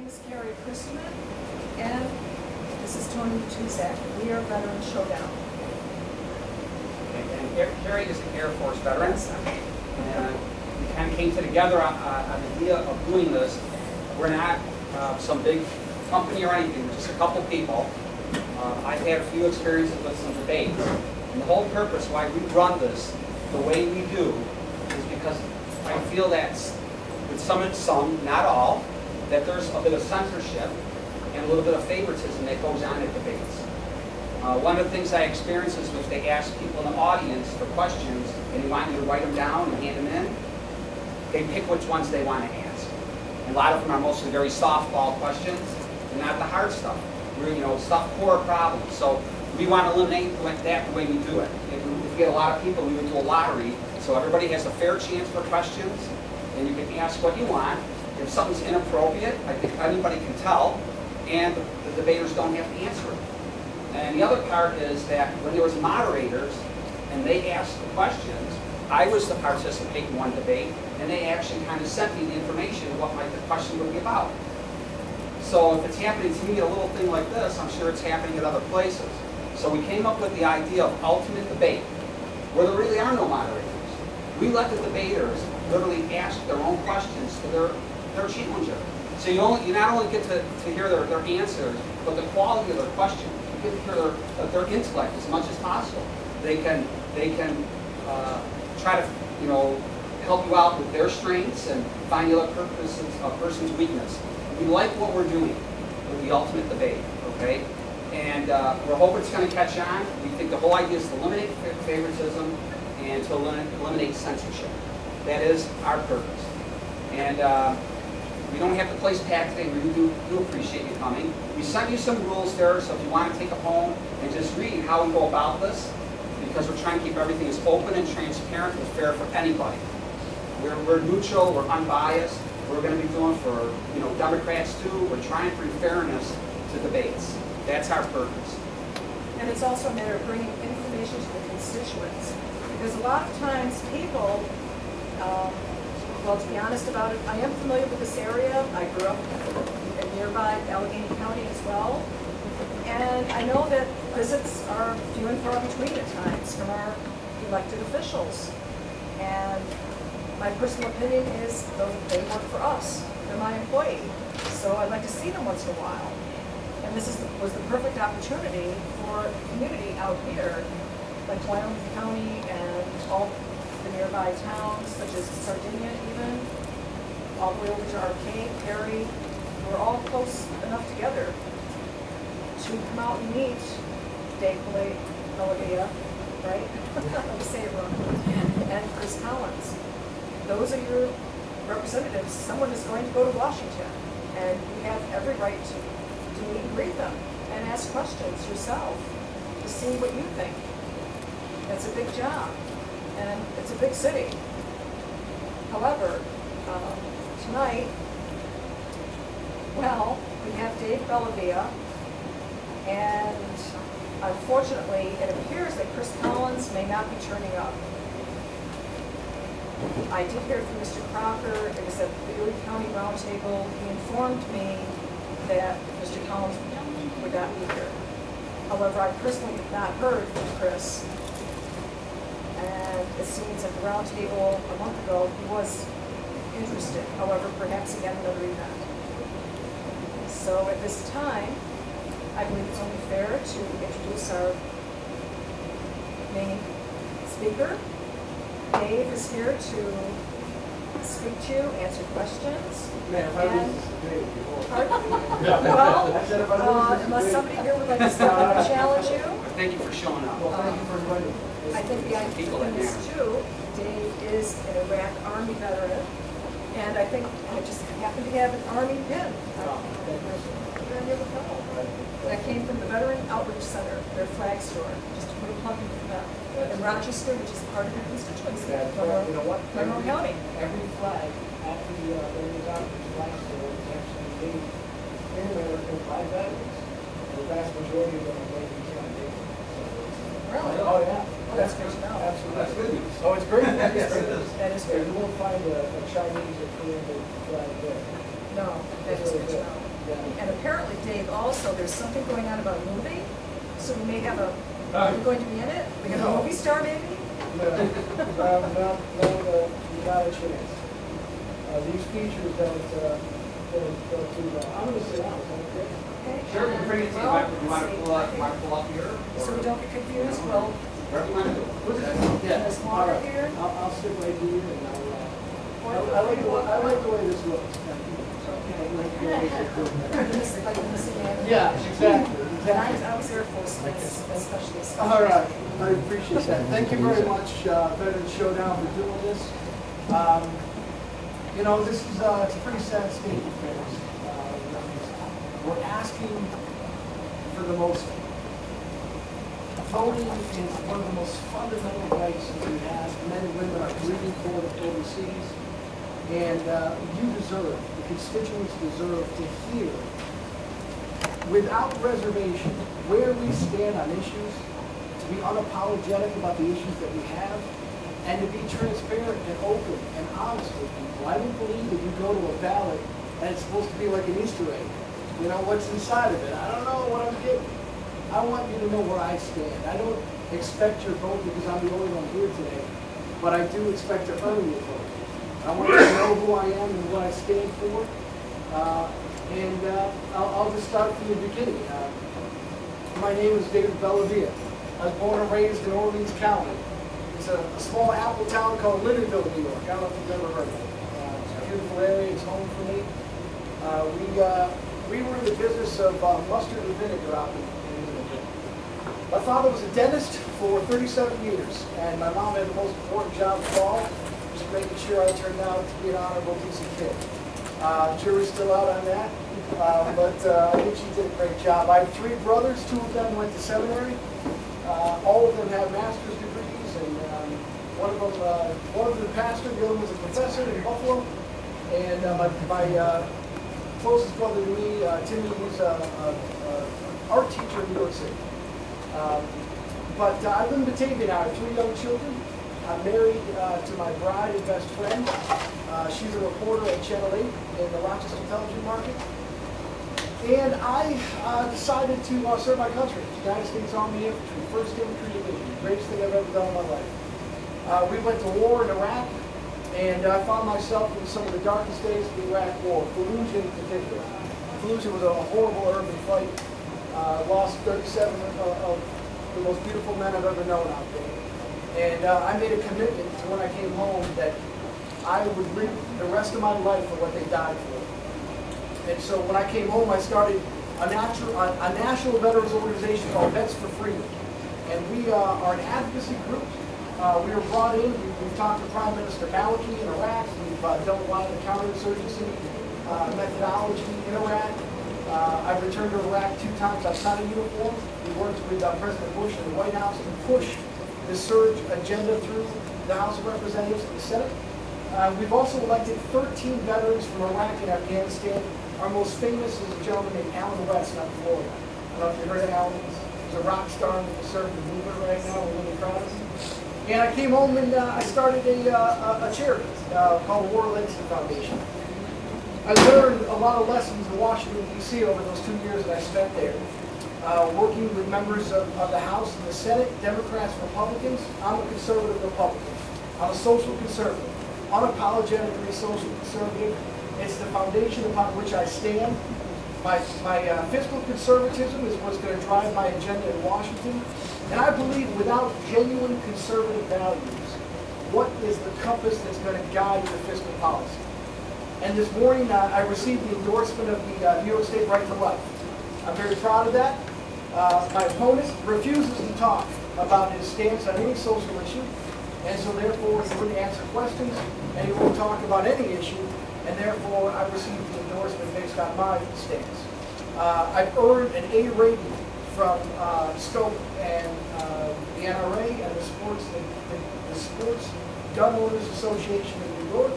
name is Carrie Christman, and this is Tony Tuzak. We are Veteran Showdown. And Carrie is an Air Force veteran. Yes. And we kind of came together on the idea of doing this. We're not some big company or anything, we're just a couple people. I've had a few experiences with some debates. And the whole purpose why we run this the way we do is because I feel that with some, not all, that there's a bit of censorship and a little bit of favoritism that goes on at debates. One of the things I experience is if they ask people in the audience for questions and they want you to write them down and hand them in, they pick which ones they want to ask. And a lot of them are mostly very softball questions and not the hard stuff. We're, stuff core problems. So we want to eliminate that the way we do it. If we get a lot of people, we would do a lottery so everybody has a fair chance for questions and you can ask what you want. If something's inappropriate, I think anybody can tell, and the debaters don't have to answer it. And the other part is that when there was moderators and they asked the questions, I was to participate in one debate, and they actually kind of sent me the information of what the question would be about. So if it's happening to me, a little thing like this, I'm sure it's happening at other places. So we came up with the idea of ultimate debate, where there really are no moderators. We let the debaters literally ask their own questions to their challenger. So you not only get to hear their answers, but the quality of their questions. You get to hear their intellect as much as possible. They can try to help you out with their strengths and find the other person's weakness. We like what we're doing with the ultimate debate, okay? And we're hoping it's going to catch on. We think the whole idea is to eliminate favoritism and to eliminate censorship. That is our purpose. And we don't have the place packed today. We do appreciate you coming. We sent you some rules there, so if you want to take it home and just read how we go about this, because we're trying to keep everything as open and transparent and fair for anybody. We're neutral, we're unbiased. We're going to be doing for Democrats too. We're trying to bring fairness to debates. That's our purpose. And it's also a matter of bringing information to the constituents. Because a lot of times people, well, to be honest about it, I am familiar with this area. I grew up in nearby Allegheny County as well. And I know that visits are few and far between at times from our elected officials. And my personal opinion is they work for us. They're my employee. So I'd like to see them once in a while. And this was the perfect opportunity for the community out here, like Wyoming County and all the nearby towns, such as Sardinia even, all the way over to Arcade, Perry. We're all close enough together to come out and meet Dave Bellavia, right? Let me say it wrong. And Chris Collins. Those are your representatives. Someone is going to go to Washington, and you have every right to meet and greet them and ask questions yourself to see what you think. It's a big job, and it's a big city. However, tonight, well, we have Dave Bellavia, and unfortunately, it appears that Chris Collins may not be turning up. I did hear from Mr. Crocker. It was at the Erie County Roundtable. He informed me that Mr. Collins would not be here. However, I personally have not heard from Chris. And it seems at the roundtable a month ago, he was interested. However, perhaps he had another event. So at this time, I believe it's only fair to introduce our main speaker. Dave is here to speak to you, answer questions. Pardon? Well, unless somebody here would like to challenge you. Thank you for showing up. Well, thank you for inviting me. I think the idea is too, Dave is an Iraq Army veteran, and I think I just happen to have an Army pin. That came from the Veteran Outreach Center, their flag store, just to put a plug in for them. In Rochester, which is part of your constituency, Monroe County. Every flag at the Veterans Outreach flag store is actually made in America by veterans. The vast majority of them are made in Canada. Really? Oh, yeah. Well, that's good to know. Absolutely. That's good news. Oh, it's great. Yes, it is. That is good. You won't find a Chinese or Korean flag there. No, that is good to know. Yeah. And apparently, Dave, also, there's something going on about a movie, so we may have a, are we going to be in it? We got a movie star, maybe? No, not a chance. These features don't do well. I'm going to sit down, is that okay? Okay. Sure, we can bring it to you. Well, You want to pull up here? so we don't get confused, well, Wherever you want to do it. there's All water right. here. I'll sit right here and Or I like the way this looks. Yeah, exactly. I was Air Force, especially. All right, I appreciate that. Thank you very much, Veteran Showdown, for doing this. You know, this is it's a pretty sad state of affairs. We're asking for the most, voting is one of the most fundamental rights that we have. Men and women are breathing for it overseas. And you deserve, the constituents deserve to hear, without reservation, where we stand on issues, to be unapologetic about the issues that we have, and to be transparent and open and honest with people. I don't believe that you go to a ballot and it's supposed to be like an Easter egg. You know, what's inside of it? I don't know what I'm getting. I want you to know where I stand. I don't expect your vote because I'm the only one here today, but I do expect to earn your vote. I want you to know who I am and what I stand for. I'll just start from the beginning. My name is Dave Bellavia. I was born and raised in Orleans County. It's a small apple town called Lindenville, New York. I don't know if you've ever heard of it. It's a beautiful area. It's home for me. We were in the business of mustard and vinegar out in Lindenville. My father was a dentist for 37 years, and my mom had the most important job of all, just making sure I turned out to be an honorable, decent kid. Jury's still out on that, but I think she did a great job. I have 3 brothers. 2 of them went to seminary. All of them have master's degrees, and one of them a pastor, the other was a professor in Buffalo. And my closest brother to me, Timmy, he's an art teacher in New York City. But I live in Batavia now. I have 3 young children. I'm married to my bride and best friend. She's a reporter at Channel 8 in the Rochester television market. And I decided to serve my country. United States Army Infantry, 1st Infantry Division, the greatest thing I've ever done in my life. We went to war in Iraq, and I found myself in some of the darkest days of the Iraq War, Fallujah in particular. Fallujah was a horrible urban fight. Lost 37 of the most beautiful men I've ever known out there. And I made a commitment to when I came home that I would live the rest of my life for what they died for. And so when I came home, I started a national veterans organization called Vets for Freedom. And we are an advocacy group. We were brought in, we've talked to Prime Minister Maliki in Iraq. We've done a lot of the counterinsurgency methodology in Iraq. I've returned to Iraq 2 times outside of uniform. We worked with President Bush in the White House to push the surge agenda through the House of Representatives and the Senate. We've also elected 13 veterans from Iraq and Afghanistan. Our most famous is a gentleman named Alan West out of Florida. I don't know if you heard of Alan. He's a rock star in the conservative movement right now. We're really proud of him. And I came home and I started a charity called War Legacy Foundation. I learned a lot of lessons in Washington, D.C. over those 2 years that I spent there. Working with members of the House and the Senate, Democrats, Republicans. I'm a conservative Republican. I'm a social conservative, unapologetically social conservative. It's the foundation upon which I stand. My fiscal conservatism is what's going to drive my agenda in Washington. And I believe without genuine conservative values, what is the compass that's going to guide your fiscal policy? And this morning, I received the endorsement of the New York State Right to Life. I'm very proud of that. My opponent refuses to talk about his stance on any social issue, and so therefore he wouldn't answer questions, and he won't talk about any issue, and therefore I received the endorsement based on my stance. I've earned an A rating from Scope and the NRA and the Sports Gun Owners Association in New York.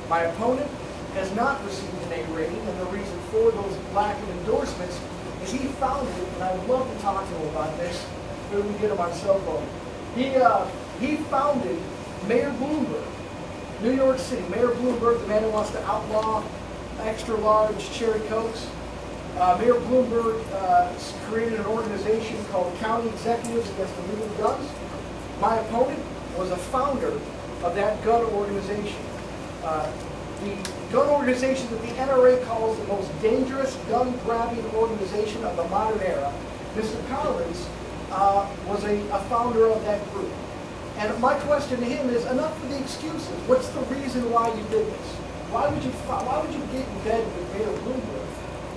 My opponent has not received an A rating, and the reason for those lack of endorsements is he founded, and I would love to talk to him about this, but we get him on cell phone. He founded Mayor Bloomberg, New York City. Mayor Bloomberg, the man who wants to outlaw extra large cherry Cokes. Mayor Bloomberg created an organization called County Executives Against Illegal Guns. My opponent was a founder of that gun organization. The gun organization that the NRA calls the most dangerous gun-grabbing organization of the modern era. Mr. Collins was a founder of that group. And my question to him is, enough of the excuses. What's the reason why you did this? Why would you get in bed with Mayor Bloomberg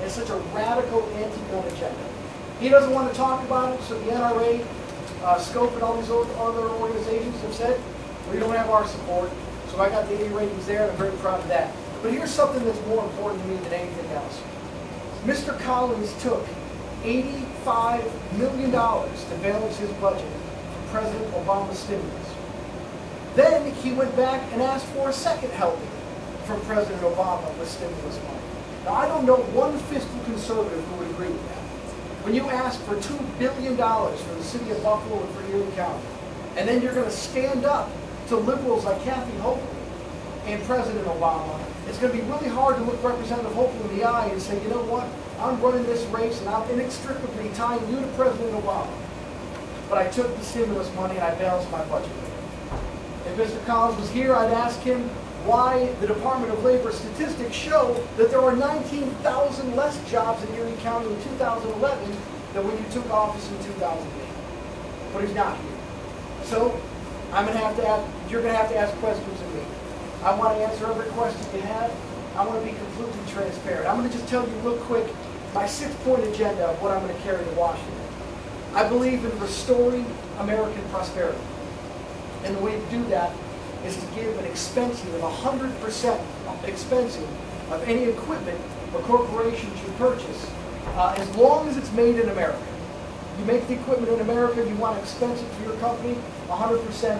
and such a radical anti-gun agenda? He doesn't want to talk about it, so the NRA, Scope, and all these other organizations have said, we don't have our support. So I got the A ratings there, and I'm very proud of that. But here's something that's more important to me than anything else. Mr. Collins took $85 million to balance his budget from President Obama's stimulus. Then he went back and asked for a second helping from President Obama with stimulus money. Now, I don't know one fiscal conservative who would agree with that. When you ask for $2 billion for the city of Buffalo and for Erie County, and then you're going to stand up to liberals like Kathy Hochul and President Obama, it's going to be really hard to look Representative Hochul in the eye and say, you know what, I'm running this race and I'm inextricably tying you to President Obama. But I took the stimulus money and I balanced my budget. If Mr. Collins was here, I'd ask him why the Department of Labor statistics show that there are 19,000 less jobs in Erie County in 2011 than when you took office in 2008. But he's not here. So I'm going to have to ask, you're going to have to ask questions of me. I want to answer every question you have. I want to be completely transparent. I'm going to just tell you real quick my 6-point agenda of what I'm going to carry to Washington. I believe in restoring American prosperity. And the way to do that is to give an expensing of 100% expensing of any equipment or corporations you purchase, as long as it's made in America. You make the equipment in America, you want to expense it for your company, 100%,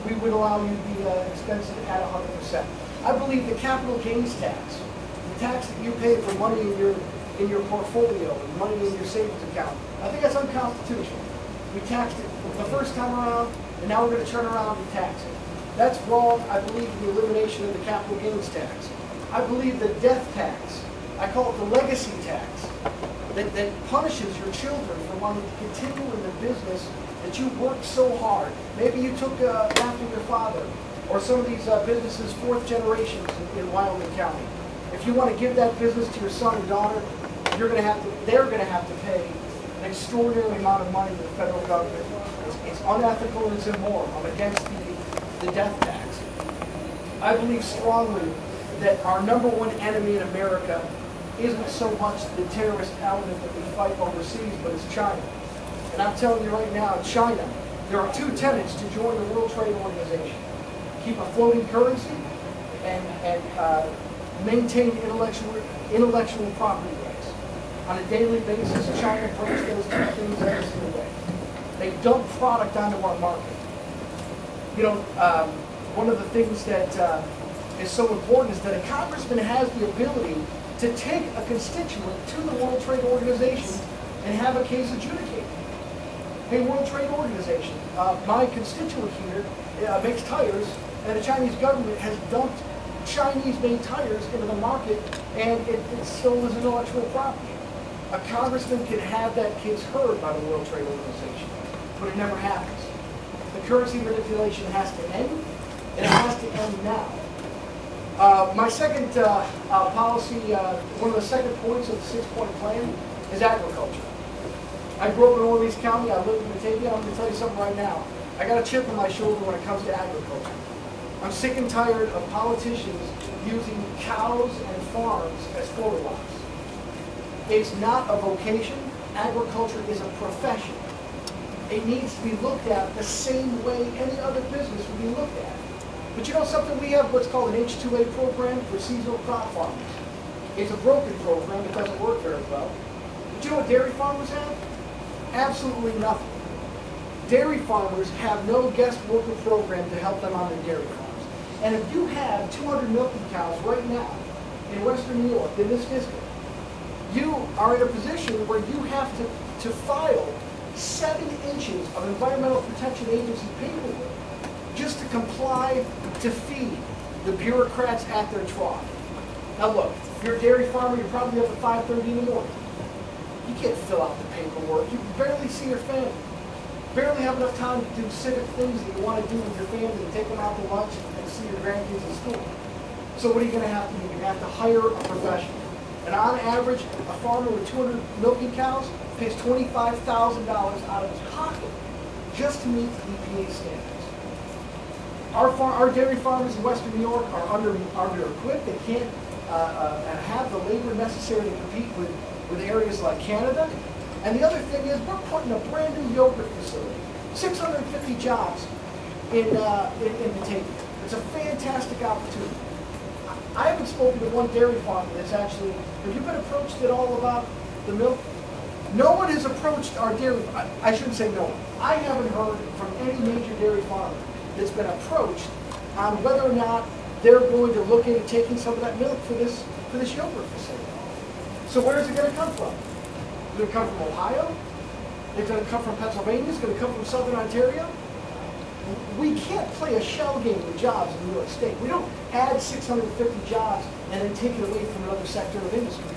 we would allow you to be expensed at 100%. I believe the capital gains tax, the tax that you pay for money in your portfolio, and money in your savings account, I think that's unconstitutional. We taxed it the first time around, and now we're going to turn around and tax it. That's wrong. I believe in the elimination of the capital gains tax. I believe the death tax, I call it the legacy tax, that punishes your children for wanting to continue in the business that you worked so hard. Maybe you took after your father, or some of these businesses, 4th generations in Wyoming County. If you want to give that business to your son and daughter, they're going to have to pay an extraordinary amount of money to the federal government. It's unethical and it's immoral. I'm against the death tax. I believe strongly that our #1 enemy in America isn't so much the terrorist element that we fight overseas, but it's China. And I'm telling you right now, China, there are 2 tenets to join the World Trade Organization. Keep a floating currency and maintain intellectual property rights. On a daily basis, China breaks those 2 things every single day. They dump product onto our market. You know, one of the things that is so important is that a congressman has the ability to take a constituent to the World Trade Organization and have a case adjudicated. Hey, World Trade Organization, my constituent here makes tires, and the Chinese government has dumped Chinese-made tires into the market, and it's still as intellectual property. A congressman can have that case heard by the World Trade Organization, but it never happens. The currency manipulation has to end, and it has to end now. My second policy, one of the second points of the 6-point plan is agriculture. I grew up in Orleans County, I live in Batavia. I'm going to tell you something right now. I got a chip on my shoulder when it comes to agriculture. I'm sick and tired of politicians using cows and farms as photo ops. It's not a vocation. Agriculture is a profession. It needs to be looked at the same way any other business would be looked at. But you know something? We have what's called an H-2A program for seasonal crop farmers. It's a broken program. It doesn't work very well. But you know what dairy farmers have? Absolutely nothing. Dairy farmers have no guest worker program to help them on their dairy farms. And if you have 200 milking cows right now in Western New York, in this district, you are in a position where you have to file 7 inches of Environmental Protection Agency paperwork just to comply to feed the bureaucrats at their trough. Now look, If you're a dairy farmer, you're probably up at 5:30 in the morning. You can't fill out the paperwork. You barely see your family. Barely have enough time to do civic things that you want to do with your family, and take them out to lunch and see your grandkids in school. So what are you going to have to do? You're going to have to hire a professional. And on average, a farmer with 200 milking cows pays $25,000 out of his pocket just to meet the EPA standards. Our dairy farmers in Western New York are under-equipped. They can't have the labor necessary to compete with areas like Canada. And the other thing is, we're putting a brand new yogurt facility, 650 jobs in Batavia. It's a fantastic opportunity. I haven't spoken to one dairy farmer that's actually, have you been approached at all about the milk? No one has approached our dairy, I shouldn't say no one. I haven't heard from any major dairy farmer that's been approached on whether or not they're going to look into taking some of that milk for this yogurt facility. So where is it going to come from? Is it going to come from Ohio? It's going to come from Pennsylvania? It's going to come from Southern Ontario? We can't play a shell game with jobs in New York State. We don't add 650 jobs and then take it away from another sector of industry.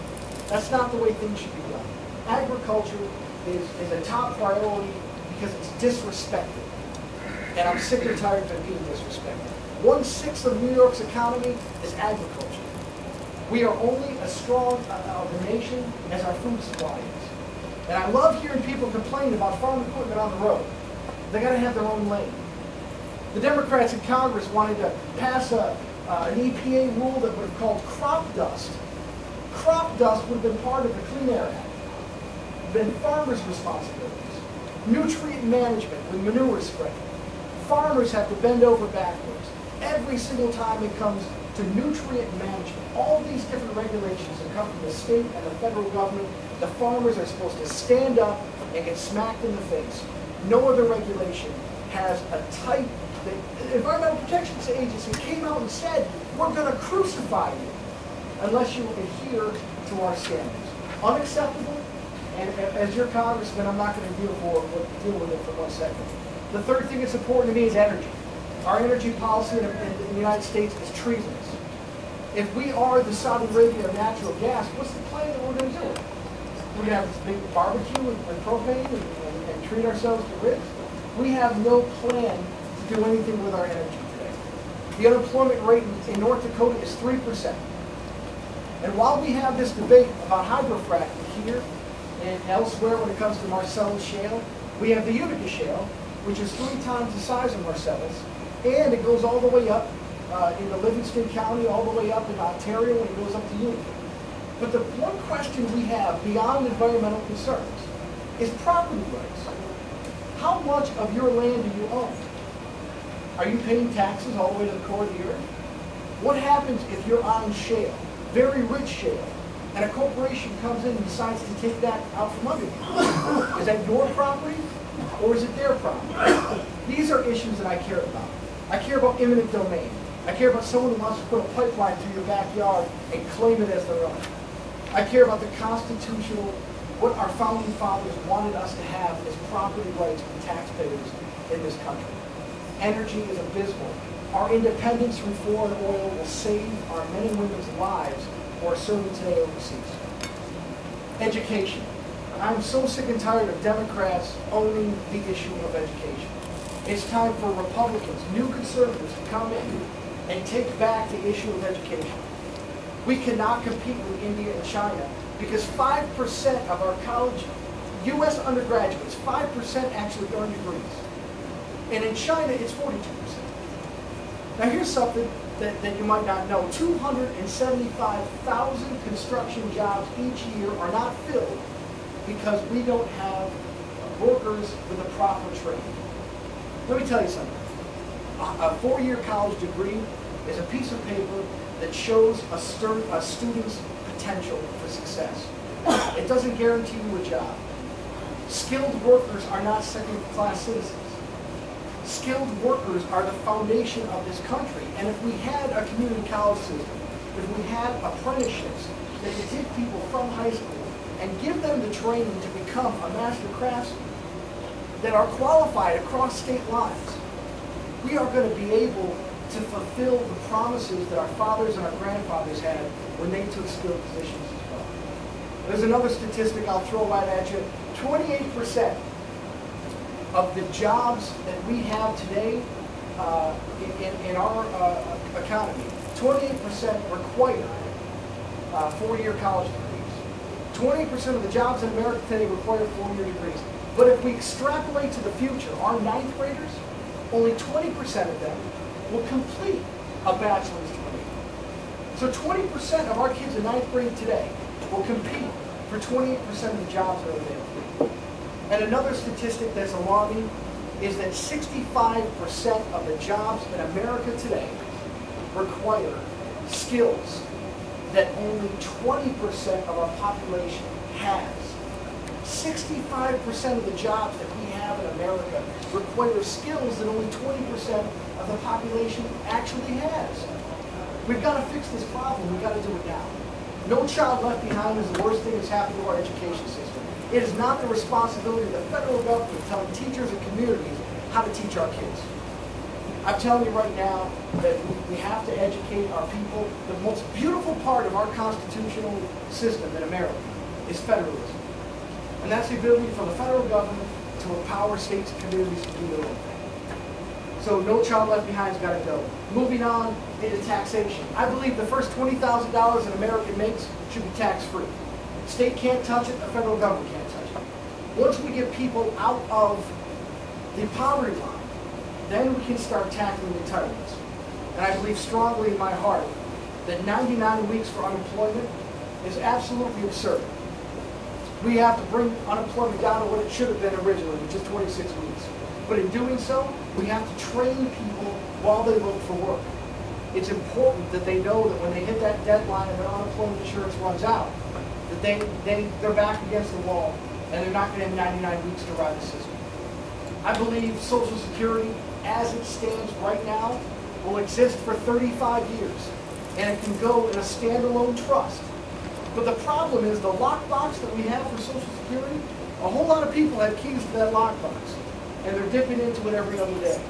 That's not the way things should be done. Agriculture is a top priority because it's disrespected. And I'm sick and tired of it being disrespected. 1/6 of New York's economy is agriculture. We are only as strong of a nation as our food supply is. And I love hearing people complain about farm equipment on the road. They got to have their own lane. The Democrats in Congress wanted to pass an EPA rule that would have called crop dust. Crop dust would have been part of the Clean Air Act. Been farmers' responsibilities. Nutrient management with manure spreading. Farmers have to bend over backwards every single time it comes to nutrient management. All these different regulations that come from the state and the federal government, the farmers are supposed to stand up and get smacked in the face. No other regulation has a tight. The Environmental Protection Agency came out and said, we're going to crucify you unless you adhere to our standards. Unacceptable, and as your congressman, I'm not going to deal with it for 1 second. The third thing that's important to me is energy. Our energy policy in the United States is treasonous. If we are the Saudi Arabia of natural gas, what's the plan that we're going to do? We're going to have this big barbecue with propane and treat ourselves to ribs? We have no plan to do anything with our energy today. The unemployment rate in North Dakota is 3%. And while we have this debate about hydrofracking here and elsewhere when it comes to Marcellus Shale, we have the Utica Shale, which is 3 times the size of Marcellus, and it goes all the way up into Livingston County, all the way up in Ontario, and it goes up to Utica. But the one question we have beyond environmental concerns is property rights. How much of your land do you own? Are you paying taxes all the way to the core of the earth? What happens if you're on shale, very rich shale, and a corporation comes in and decides to take that out from under you? Is that your property, or is it their property? These are issues that I care about. I care about eminent domain. I care about someone who wants to put a pipeline through your backyard and claim it as their own. I care about the constitutional, what our founding fathers wanted us to have as property rights for taxpayers in this country. Energy is abysmal. Our independence from foreign oil will save our men and women's lives who are serving today overseas. Education. I'm so sick and tired of Democrats owning the issue of education. It's time for Republicans, new conservatives, to come in and take back the issue of education. We cannot compete with India and China because 5% of our college, U.S. undergraduates, 5% actually earn degrees. And in China, it's 42%. Now here's something that you might not know. 275,000 construction jobs each year are not filled because we don't have workers with a proper training. Let me tell you something. A 4-year college degree is a piece of paper that shows a student's potential for success. It doesn't guarantee you a job. Skilled workers are not second-class citizens. Skilled workers are the foundation of this country. And if we had a community college system, if we had apprenticeships that could take people from high school and give them the training to become a master craftsman that are qualified across state lines, we are going to be able to fulfill the promises that our fathers and our grandfathers had when they took skilled positions as well. There's another statistic I'll throw right at you. 28% of the jobs that we have today in our economy, 28% require 4-year college degrees. 20% of the jobs in America today require 4-year degrees. But if we extrapolate to the future, our 9th graders, only 20% of them will complete a bachelor's degree. So 20% of our kids in 9th grade today will compete for 28% of the jobs that are available. And another statistic that's alarming is that 65% of the jobs in America today require skills that only 20% of our population has. 65% of the jobs that we have in America require skills that only 20% of the population actually has. We've got to fix this problem. We've got to do it now. No Child Left Behind is the worst thing that's happened to our education system. It is not the responsibility of the federal government telling teachers and communities how to teach our kids. I'm telling you right now that we have to educate our people. The most beautiful part of our constitutional system in America is federalism. And that's the ability for the federal government to empower states and communities to do their own thing. So no Child Left Behind's got to go. Moving on into taxation. I believe the first $20,000 an American makes should be tax-free. State can't touch it, the federal government can't touch it. Once we get people out of the poverty line, then we can start tackling entitlements. And I believe strongly in my heart that 99 weeks for unemployment is absolutely absurd. We have to bring unemployment down to what it should have been originally, which is 26 weeks. But in doing so, we have to train people while they look for work. It's important that they know that when they hit that deadline and their unemployment insurance runs out, that they're back against the wall and they're not going to have 99 weeks to ride the system. I believe Social Security, as it stands right now, will exist for 35 years. And it can go in a standalone trust. But the problem is the lockbox that we have for Social Security, a whole lot of people have keys to that lockbox. And they're dipping into it every other day.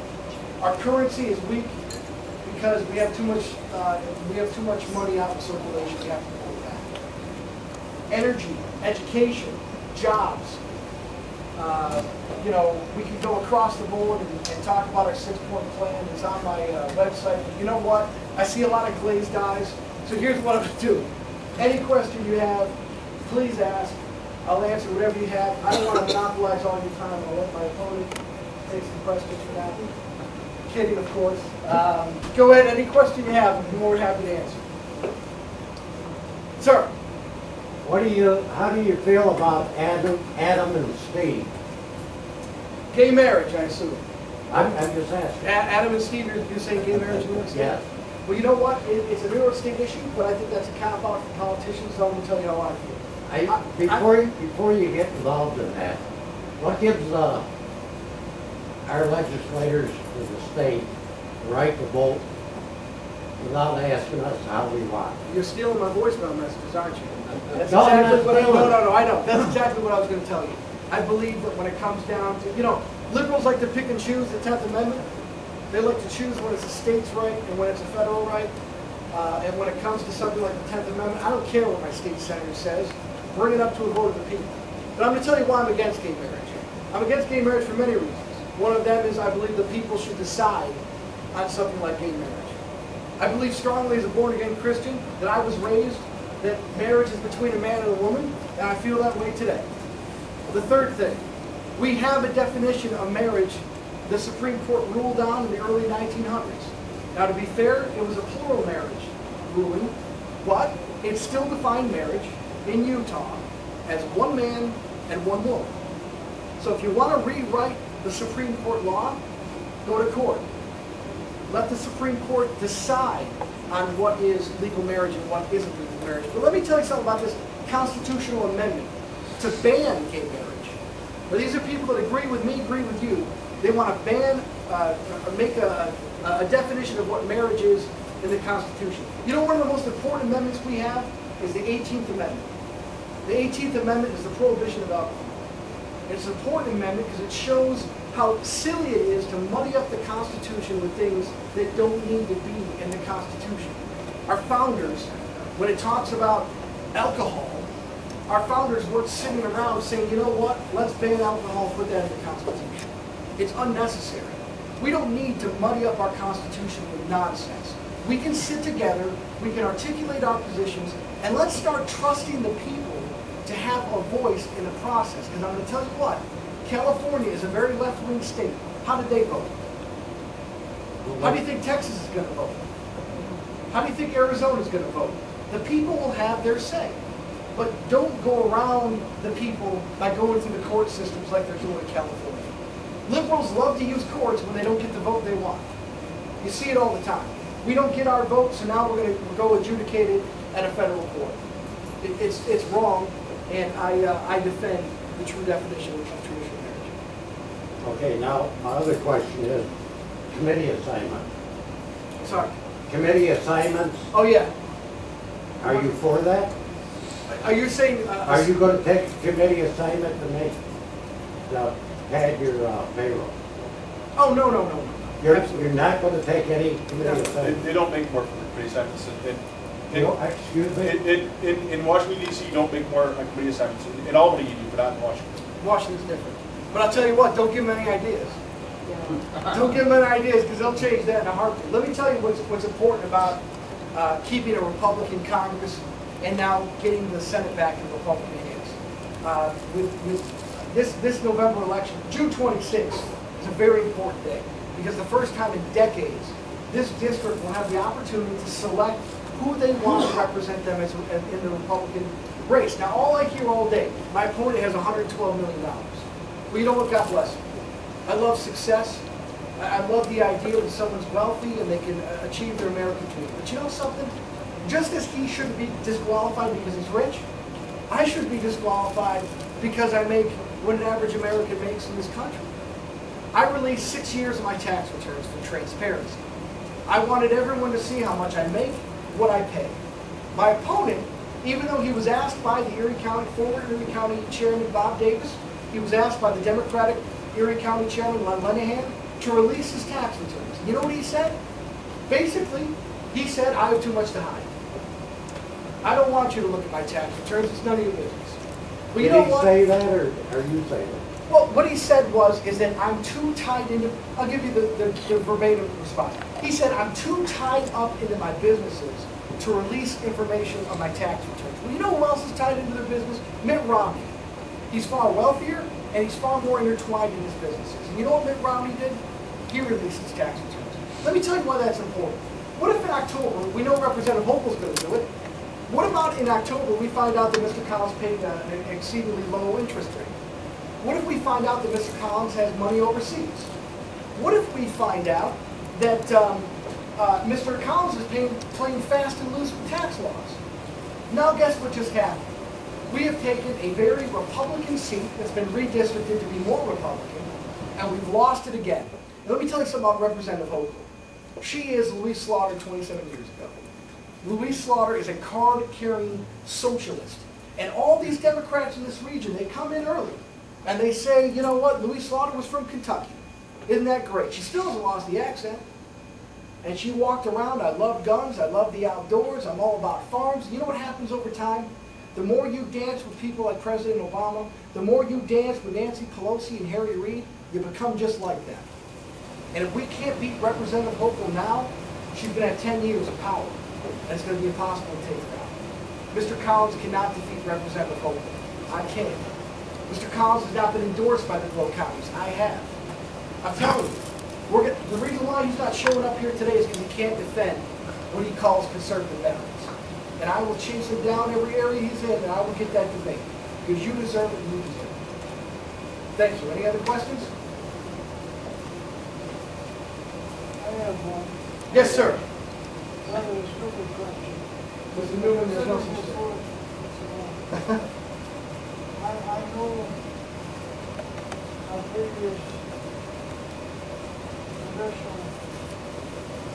Our currency is weak because we have too much money out in circulation. We have to pull it back. Energy, education, jobs. We can go across the board and talk about our 6-point plan. It's on my website. But you know what? I see a lot of glazed eyes. So here's what I'm going to do. Any question you have, please ask. I'll answer whatever you have. I don't want to monopolize all your time. I'll let my opponent take some questions for that. Kidding, of course. Go ahead. Any question you have, I'll be more than happy to answer. Sir. How do you feel about Adam and Steve? Gay marriage, I assume. I'm just asking. Adam and Steve, you're saying gay marriage in New York State? Yes. Well, you know what? It's a New York State issue, but I think that's a cop-out for politicians, so I'm going to tell you how I feel. Before you get involved in that, what gives our legislators in the state the right to vote without asking us how we want? You're stealing my voicemail messages, aren't you? That's No, exactly I'm what not I know. That's exactly what I was going to tell you. I believe that when it comes down to, liberals like to pick and choose the 10th Amendment. They like to choose when it's a state's right and when it's a federal right. And when it comes to something like the 10th Amendment, I don't care what my state senator says. Bring it up to a vote of the people. But I'm going to tell you why I'm against gay marriage. I'm against gay marriage for many reasons. One of them is I believe the people should decide on something like gay marriage. I believe strongly as a born-again Christian that I was raised that marriage is between a man and a woman, and I feel that way today. The third thing, we have a definition of marriage the Supreme Court ruled on in the early 1900s. Now, to be fair, it was a plural marriage ruling, but it still defined marriage in Utah as one man and one woman. So if you want to rewrite the Supreme Court law, go to court. Let the Supreme Court decide on what is legal marriage and what isn't legal marriage. But let me tell you something about this constitutional amendment to ban gay marriage. Now, these are people that agree with me, agree with you. They want to ban, make a definition of what marriage is in the Constitution. You know, one of the most important amendments we have is the 18th Amendment. The 18th Amendment is the prohibition of alcohol. It's an important amendment because it shows how silly it is to muddy up the Constitution with things that don't need to be in the Constitution. Our founders, when it talks about alcohol, our founders weren't sitting around saying, you know what, let's ban alcohol, put that in the Constitution. It's unnecessary. We don't need to muddy up our Constitution with nonsense. We can sit together, we can articulate our positions, and let's start trusting the people to have a voice in the process. Because I'm going to tell you what, California is a very left-wing state. How did they vote? How do you think Texas is going to vote? How do you think Arizona is going to vote? The people will have their say. But don't go around the people by going through the court systems like they're doing in California. Liberals love to use courts when they don't get the vote they want. You see it all the time. We don't get our vote, so now we're going to go adjudicate it at a federal court. It's wrong, and I defend the true definition of traditional marriage. Okay, now my other question is committee assignment. Sorry. Committee assignments, Oh yeah. are you for that? Are you saying? Are you going to take a committee assignment to make, to pad your payroll? Oh no. You're not going to take any committee assignment? They don't make more from the committee assignments. Excuse me? In Washington, D.C., you don't make more on committee assignments. In Albany, you do, but not in Washington. Washington's different. But I'll tell you what, don't give them any ideas. Don't give them any ideas because they'll change that in a heartbeat. Let me tell you what's important about keeping a Republican Congress and now getting the Senate back in Republican hands. With this November election, June 26th is a very important day because the first time in decades, this district will have the opportunity to select who they want to represent them in the Republican race. Now, all I hear all day, my opponent has $112 million. Well, you know what? God bless him. I love success. I love the idea that someone's wealthy and they can achieve their American dream. But you know something? Just as he shouldn't be disqualified because he's rich, I should be disqualified because I make what an average American makes in this country. I released 6 years of my tax returns for transparency. I wanted everyone to see how much I make, what I pay. My opponent, even though he was asked by the former Erie County Chairman Bob Davis, he was asked by the Democratic Erie County Chairman Len Lenahan to release his tax returns. You know what he said? Basically, he said, I have too much to hide. I don't want you to look at my tax returns. It's none of your business. Well, you know what? Did he say that, or are you saying that? Well, what he said is that I'm too tied into, I'll give you the verbatim response. He said, I'm too tied up into my businesses to release information on my tax returns. Well, you know who else is tied into their business? Mitt Romney. He's far wealthier, and he's far more intertwined in his businesses. And you know what Mitt Romney did? He released his tax returns. Let me tell you why that's important. What if in October, we know Representative Hochul's going to do it, what about in October we find out that Mr. Collins paid an exceedingly low interest rate? What if we find out that Mr. Collins has money overseas? What if we find out that Mr. Collins is playing fast and loose with tax laws? Now guess what just happened? We have taken a very Republican seat that's been redistricted to be more Republican, and we've lost it again. And let me tell you something about Representative Hochul. She is Louise Slaughter 27 years ago. Louise Slaughter is a card-carrying socialist. And all these Democrats in this region, they come in early. And they say, you know what, Louise Slaughter was from Kentucky. Isn't that great? She still hasn't lost the accent. And she walked around, I love guns, I love the outdoors, I'm all about farms. You know what happens over time? The more you dance with people like President Obama, the more you dance with Nancy Pelosi and Harry Reid, you become just like them. And if we can't beat Representative Hochul now, she's going to have 10 years of power. And it's going to be impossible to take her out. Mr. Collins cannot defeat Representative Hochul. I can't. Mr. Collins has not been endorsed by the 12 counties. I have. I'm telling you, the reason why he's not showing up here today is because he can't defend what he calls conservative values. And I will chase him down every area he's in, and I will get that debate. Because you deserve it and you deserve it. Thank you. Any other questions? I have one. Yes, sir. Rather a stupid question. Mr. Newman, there's no such thing. I know our previous congressional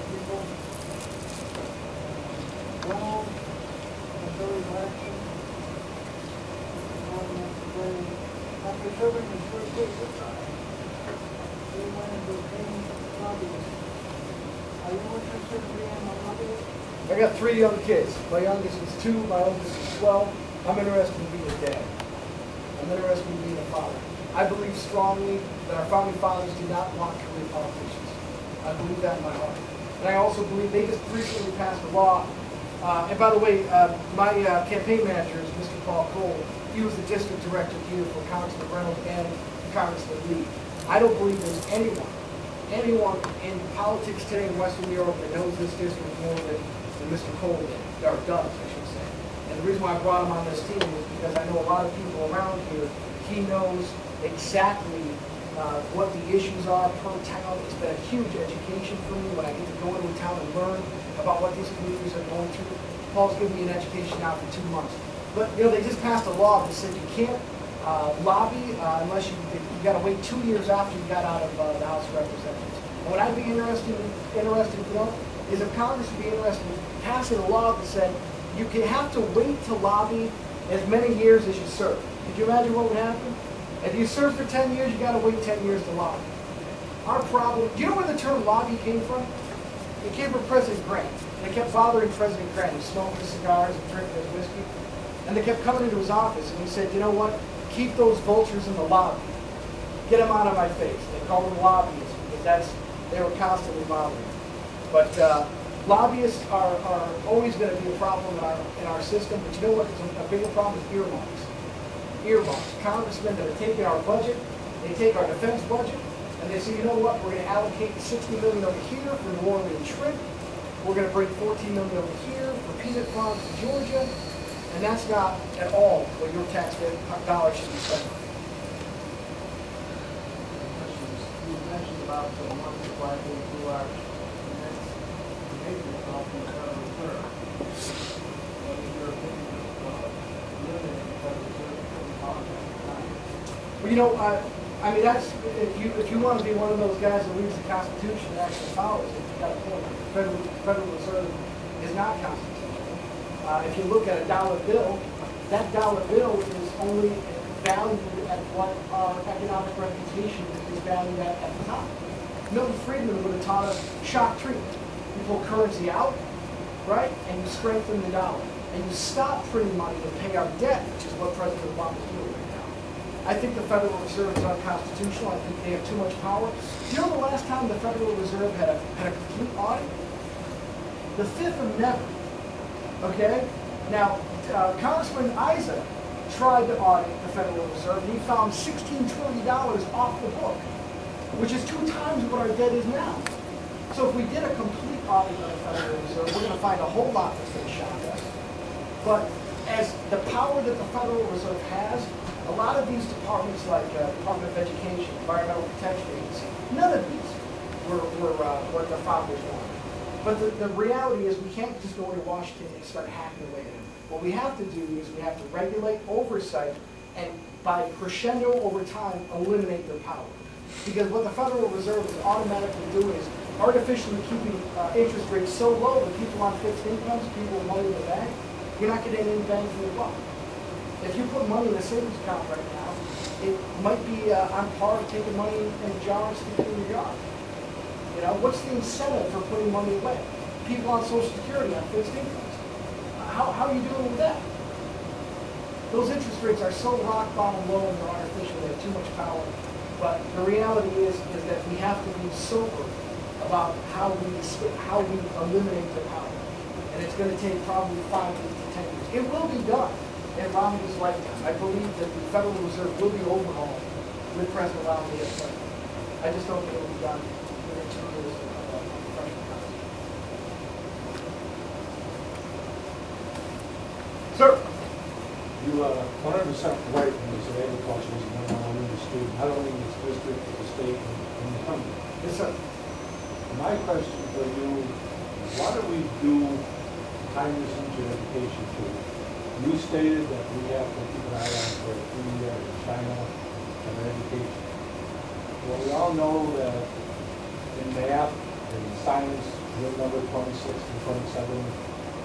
people, Donald and Billy Jackson, after serving as They went into paying lobbyists. Are you interested in being a lobbyist? I got 3 young kids. My youngest is 2, my oldest is 12. I'm interested in being a dad. I'm interested in being a father. I believe strongly that our founding fathers did not want career politicians. I believe that in my heart. And I also believe they just recently passed a law. And by the way, my campaign manager is Mr. Paul Cole. He was the district director here for Congressman Reynolds and Congressman Lee. I don't believe there's anyone in politics today in Western New York that knows this district more than Mr. Cole did, or does, I should say. And the reason why I brought him on this team is because I know a lot of people around here. He knows exactly what the issues are per town. It's been a huge education for me when I get to go into a town and learn about what these communities are going through. Paul's given me an education now for 2 months. But you know, they just passed a law that said you can't lobby unless you got to wait 2 years after you got out of the House of Representatives. And what I'd be interested to know is if Congress would be interested in passing a law that said you can have to wait to lobby as many years as you serve. Could you imagine what would happen? If you serve for 10 years, you got to wait 10 years to lobby. Our problem, do you know where the term lobby came from? It came from President Grant. And they kept bothering President Grant. He smoked his cigars and drinking his whiskey. And they kept coming into his office and he said, you know what? Keep those vultures in the lobby. Get them out of my face. They called them lobbyists because they were constantly bothering. But lobbyists are always going to be a problem in our system. But you know what? A bigger problem is earmarks. Earmarks. Congressmen that are taking our budget, they take our defense budget, and they say, you know what? We're going to allocate $60 million over here for New Orleans shrimp. We're going to bring $14 million over here for peanut farms in Georgia. And that's not at all what your taxpayer dollars should be spent on. You mentioned about the money supply going through our next behavior from the Federal Reserve. What is your opinion of limiting the Federal Reserve from politics? Well, you know, I mean, that's if you want to be one of those guys that reads the Constitution and actually follows it, you got a point. The Federal Reserve is not constitutional. If you look at a dollar bill, that dollar bill is only valued at what our economic reputation is valued at the time. Milton Friedman would have taught us shock treatment. You pull currency out, right, and you strengthen the dollar. And you stop printing money to pay our debt, which is what President Obama is doing right now. I think the Federal Reserve is unconstitutional. I think they have too much power. Do you know the last time the Federal Reserve had a complete audit? The 5th of never. Okay? Now, Congressman Isa tried to audit the Federal Reserve, and he found $16 trillion off the book, which is 2 times what our debt is now. So if we did a complete audit of the Federal Reserve, we're going to find a whole lot that's going to shock us. But as the power that the Federal Reserve has, a lot of these departments like Department of Education, Environmental Protection Agency, none of these were what the fathers wanted. But the reality is we can't just go into Washington and start hacking away at it. What we have to do is we have to regulate oversight and by crescendo over time, eliminate their power. Because what the Federal Reserve is automatically doing is artificially keeping interest rates so low that people on fixed incomes, people with money in the bank, you're not getting any bang for your buck. If you put money in a savings account right now, it might be on par with taking money in a jar and sticking it in your yard. You know, what's the incentive for putting money away? People on Social Security on fixed incomes. How are you doing with that? Those interest rates are so rock bottom low and they're artificial, they have too much power. But the reality is that we have to be sober about how we eliminate the power. And it's going to take probably 5 to 10 years. It will be done in Romney's lifetime. I believe that the Federal Reserve will be overhauled with President Romney as president. I just don't think it will be done within 2 years of freshman Congress. Sir? You 100% right when you said agriculture is the number one industry, not only in this district, but the state and the country. Yes, sir. My question for you is, why do we do time this into education too? You stated that we have to keep an eye on for 3 years in China and education. Well, we all know that in math and science, you're number 26 and 27,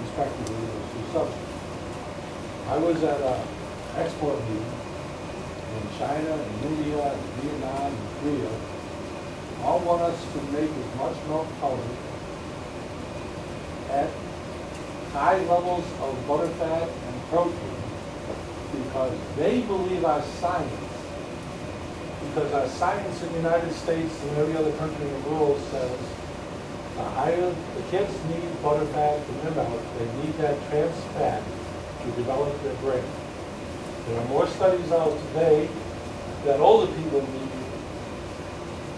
respectively, those 2 subjects. I was at an export meeting, in China, in India, in Vietnam, in Korea, all want us to make as much milk powder at high levels of butterfat and protein because they believe our science. Because our science in the United States and every other country in the world says the higher the kids need butterfat in their milk, they need that trans fat to develop their brain. There are more studies out today that older people need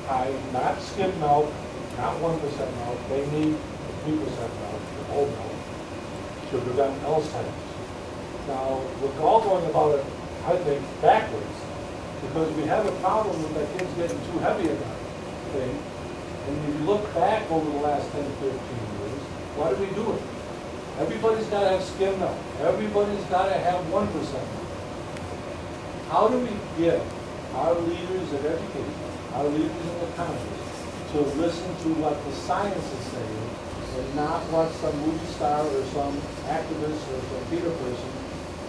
high, not skim milk, not 1% milk, they need 3% milk, the whole milk, to prevent Alzheimer's. Now, we're all going about it, I think, backwards, because we have a problem with our kids getting too heavy on that thing. And if you look back over the last 10 to 15 years, why do we do it? Everybody's got to have skim milk. Everybody's got to have 1% milk. How do we get our leaders of education, our leaders in the Congress, to listen to what the science is saying and not what some movie star or some activist or some theater person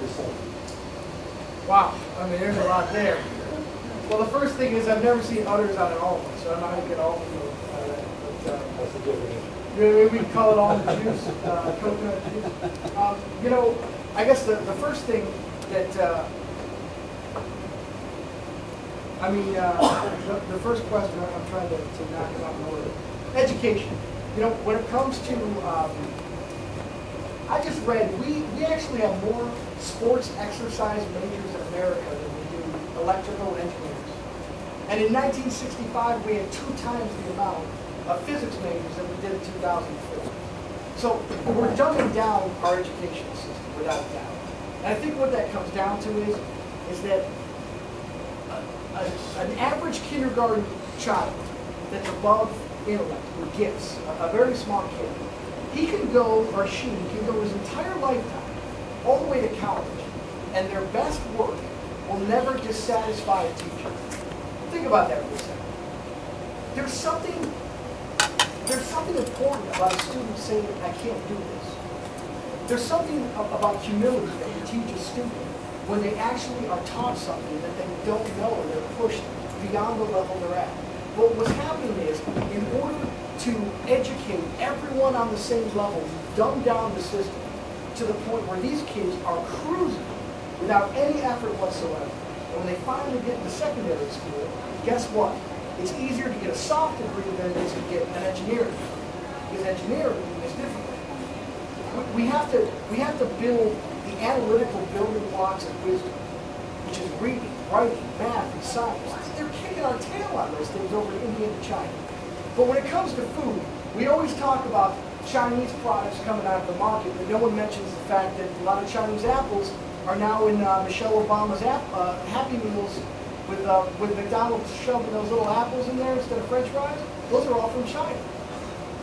is saying? Wow, I mean, there's a lot there. Well, the first thing is I've never seen udders on an almond, so I don't know how to get almond milk out of that. But, That's a different issue. maybe we can call it almond juice, coconut juice. You know, I guess the first thing that, the first question, I'm trying to knock it out in order. Education. You know, when it comes to, I just read, we actually have more sports exercise majors in America than we do electrical engineers. And in 1965, we had 2 times the amount of physics majors that we did in 2004. So we're dumbing down our educational system, without a doubt. And I think what that comes down to is that an average kindergarten child that's above intellect or gifts, a very smart kid, he can go, or she can go his entire lifetime all the way to college, and their best work will never dissatisfy a teacher. Think about that for a second. There's something important about a student saying, I can't do this. There's something about humility that you teach a student when they actually are taught something that they don't know and they're pushed beyond the level they're at. But what's happening is, in order to educate everyone on the same level, dumb down the system to the point where these kids are cruising without any effort whatsoever. And when they finally get into secondary school, guess what? It's easier to get a soft degree than it is to get an engineering degree. Because engineering is different. We have to build the analytical building blocks of wisdom, which is reading, writing, math, and science. They're kicking our tail on those things over in India and China. But when it comes to food, we always talk about Chinese products coming out of the market, but no one mentions the fact that a lot of Chinese apples are now in Michelle Obama's Happy Meals with McDonald's shoving those little apples in there instead of French fries. Those are all from China.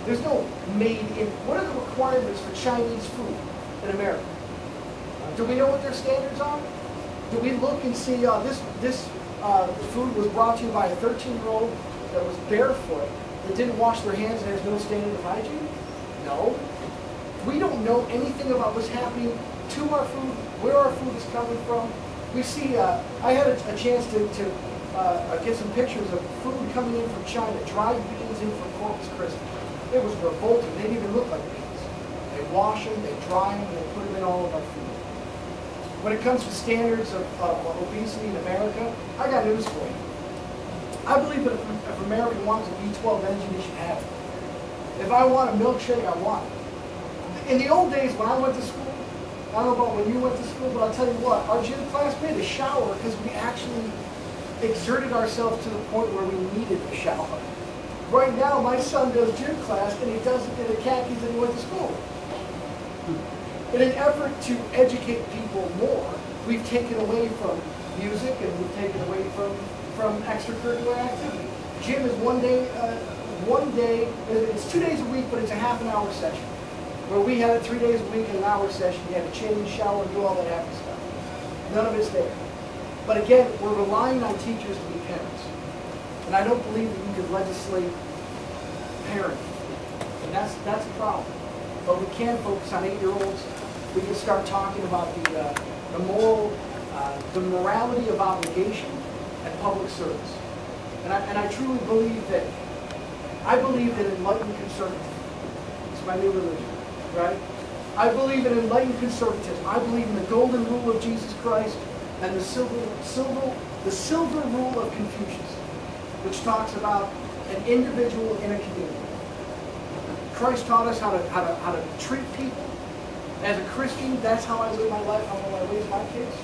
There's no made in. What are the requirements for Chinese food in America? Do we know what their standards are? Do we look and see this food was brought to you by a 13-year-old that was barefoot, that didn't wash their hands and has no standard of hygiene? No. We don't know anything about what's happening to our food, where our food is coming from. We see, I had a chance to get some pictures of food coming in from China, dried beans in from Corpus Christi. It was revolting. They didn't even look like beans. They wash them, they dry them, and they put them in all of our food. When it comes to standards of obesity in America, I got news for you. I believe that if America wants a B12 engine, they should have it. If I want a milkshake, I want it. In the old days when I went to school, I don't know about when you went to school, but I'll tell you what, our gym class made a shower because we actually exerted ourselves to the point where we needed a shower. Right now, my son does gym class and he does it in the khakis that he went to school. In an effort to educate people more, we've taken away from music and we've taken away from extracurricular activity. Gym is one day, it's 2 days a week, but it's a half an hour session. Where we had it 3 days a week in an hour session, you had to change, shower, and do all that happy stuff. None of it's there. But again, we're relying on teachers to be parents. And I don't believe that you could legislate parenting. And that's a problem. But we can focus on 8-year-olds. We can start talking about the moral the morality of obligation and public service. And I truly believe that, I believe in enlightened conservatism. It's my new religion, right? I believe in enlightened conservatism. I believe in the golden rule of Jesus Christ and the silver rule of Confucius, which talks about an individual in a community. Christ taught us how to treat people. As a Christian, that's how I live my life, how I raise my kids.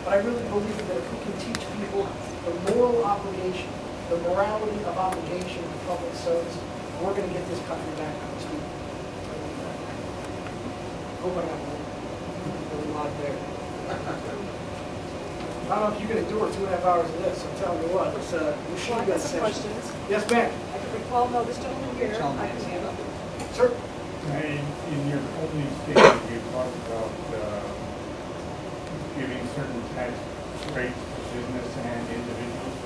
But I really believe that if we can teach people the moral obligation, the morality of obligation in public service, we're going to get this country back on its feet. Hope I got a lot there. I don't know if you're going to do it 2.5 hours of this. I'm telling you what. It's Well, I got some questions. Yes, ma'am. I can recall, no, this gentleman here, I can hand up. Sir. In your opening statement, you talked about giving certain tax rates to business and individuals.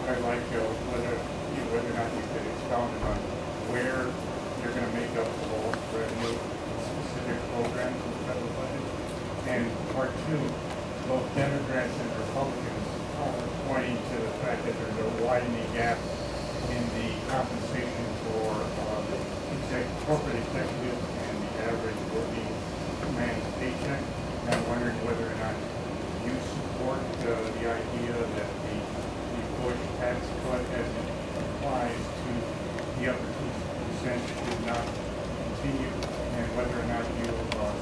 I'd like whether or not you could expound on where you're going to make up the lost revenue in specific programs in the federal budget. And part two, both Democrats and Republicans are pointing to the fact that there's a widening gap in the compensation for corporate executives and the average working man's paycheck. And I'm wondering whether or not you support the idea that the Bush tax cut as it applies to the upper 2% should not continue, and whether or not you support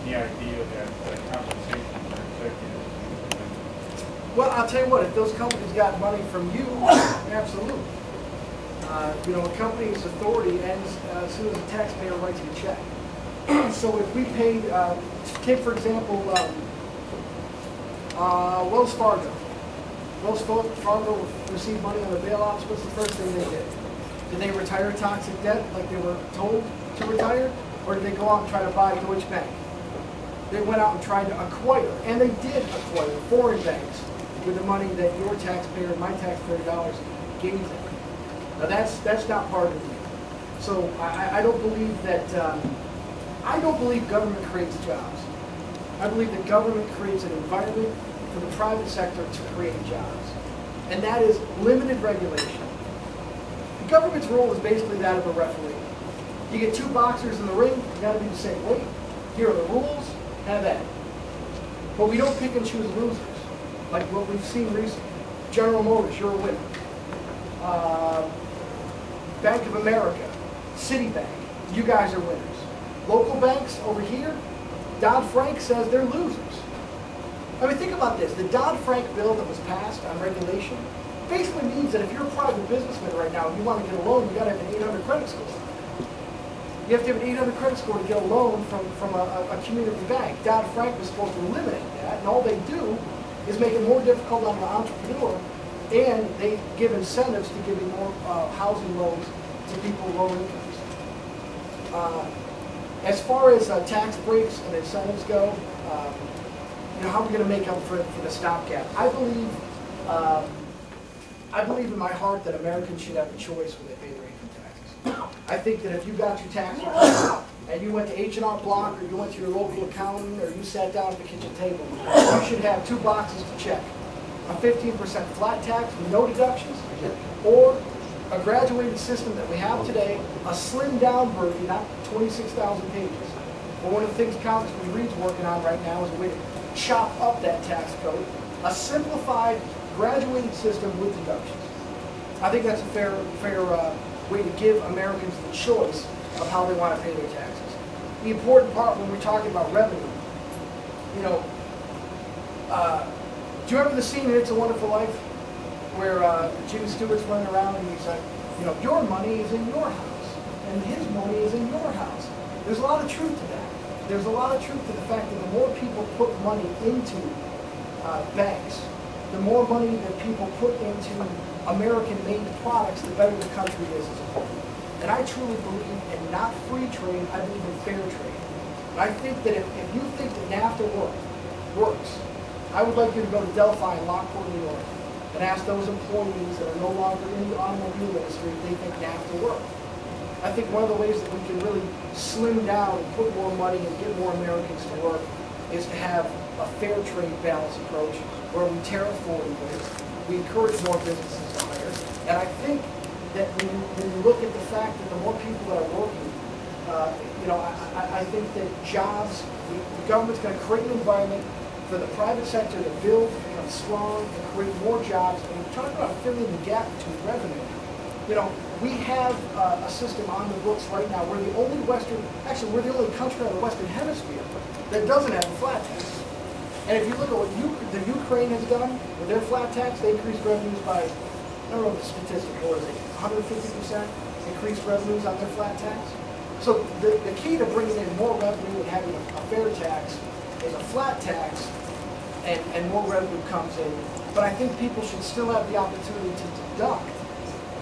the idea that compensation for executives is. Well, I'll tell you what, if those companies got money from you, absolutely. You know, a company's authority ends as soon as the taxpayer writes you a check. So if we paid, take for example, Wells Fargo. Wells Fargo received money on the bailouts. What's the first thing they did? Did they retire toxic debt like they were told to retire? Or did they go out and try to buy Deutsche Bank? They went out and tried to acquire, and they did acquire foreign banks with the money that your taxpayer and my taxpayer dollars gave them. Now that's not part of the deal. So I don't believe that, I don't believe government creates jobs. I believe that government creates an environment for the private sector to create jobs. And that is limited regulation. The government's role is basically that of a referee. You get two boxers in the ring, you gotta be the same weight. Here are the rules, have that. But we don't pick and choose losers, like what we've seen recently. General Motors, you're a winner. Bank of America, Citibank, you guys are winners. Local banks over here, Dodd-Frank says they're losers. I mean, think about this. The Dodd-Frank bill that was passed on regulation basically means that if you're a private businessman right now and you want to get a loan, you got to have an 800 credit score. You have to have an 800 credit score to get a loan from a community bank. Dodd-Frank was supposed to eliminate that, and all they do is make it more difficult on the entrepreneur, and they give incentives to giving more housing loans to people with low incomes. As far as tax breaks and incentives go, you know, how are we going to make up for the stopgap? I believe in my heart that Americans should have a choice when they pay their income taxes. I think that if you got your tax return and you went to H&R Block, or you went to your local accountant, or you sat down at the kitchen table, you should have two boxes to check. A 15% flat tax with no deductions, or a graduated system that we have today, a slimmed down version, not 26,000 pages. But one of the things Congressman Reed's working on right now is a way to chop up that tax code, a simplified, graduated system with deductions. I think that's a fair way to give Americans the choice of how they want to pay their taxes. The important part when we're talking about revenue, you know, do you remember the scene in It's a Wonderful Life where Jimmy Stewart's running around and he's like, you know, your money is in your house and his money is in your house. There's a lot of truth to that. There's a lot of truth to the fact that the more people put money into banks, the more money that people put into American-made products, the better the country is as a whole. And I truly believe in not free trade, I believe in fair trade. And I think that if you think that NAFTA works, I would like you to go to Delphi in Lockport, New York, and ask those employees that are no longer in the automobile industry if they think NAFTA works. I think one of the ways that we can really slim down and put more money and get more Americans to work is to have a fair trade balance approach where we tariff forward goods, we encourage more businesses to hire. And I think that when you look at the fact that the more people that are working, I think that jobs, the government's going to create an environment for the private sector to build, become strong, and create more jobs. And we're talking about filling the gap between revenue. We have a system on the books right now. We're the only we're the only country on the Western Hemisphere that doesn't have a flat tax. And if you look at what the Ukraine has done with their flat tax, they increased revenues by, I don't know what the statistic was, 150% increased revenues on their flat tax. So the key to bringing in more revenue and having a fair tax is a flat tax, and more revenue comes in. But I think people should still have the opportunity to deduct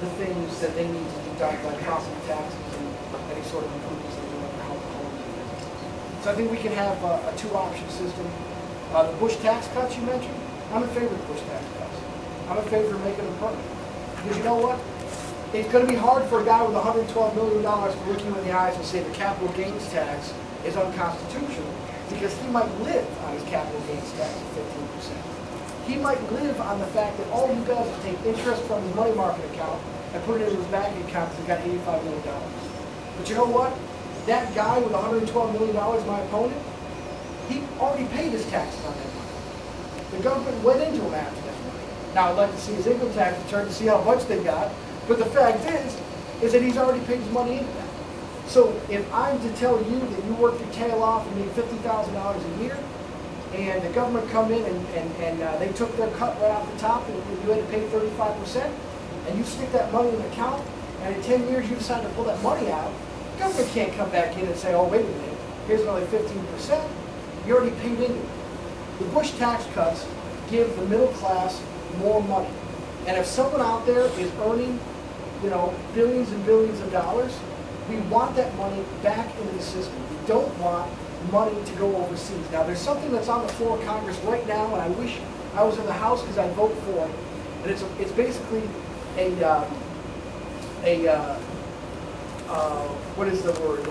the things that they need to deduct, like property taxes and any sort of improvements they do in their homes. So I think we can have a two-option system. The Bush tax cuts you mentioned, I'm in favor of the Bush tax cuts. I'm in favor of making them permanent. Because you know what? It's going to be hard for a guy with $112 million to look you in the eyes and say the capital gains tax is unconstitutional, because he might live on his capital gains tax of 15%. He might live on the fact that all he does is take interest from his money market account and put it in his bank account because he got $85 million. But you know what? That guy with $112 million, my opponent, he already paid his taxes on that money. The government went into him after that money. Now I'd like to see his income tax return to see how much they got, but the fact is that he's already paid his money into that. So if I'm to tell you that you worked your tail off and made $50,000 a year, and the government come in and they took their cut right off the top, and you had to pay 35%, and you stick that money in an account, and in 10 years you decide to pull that money out, the government can't come back in and say, oh, wait a minute, here's another 15%. You already paid into it. The Bush tax cuts give the middle class more money. And if someone out there is earning, billions and billions of dollars, we want that money back into the system. We don't want money to go overseas. Now, there's something that's on the floor of Congress right now, and I wish I was in the House because I'd vote for it. And it's basically what is the word?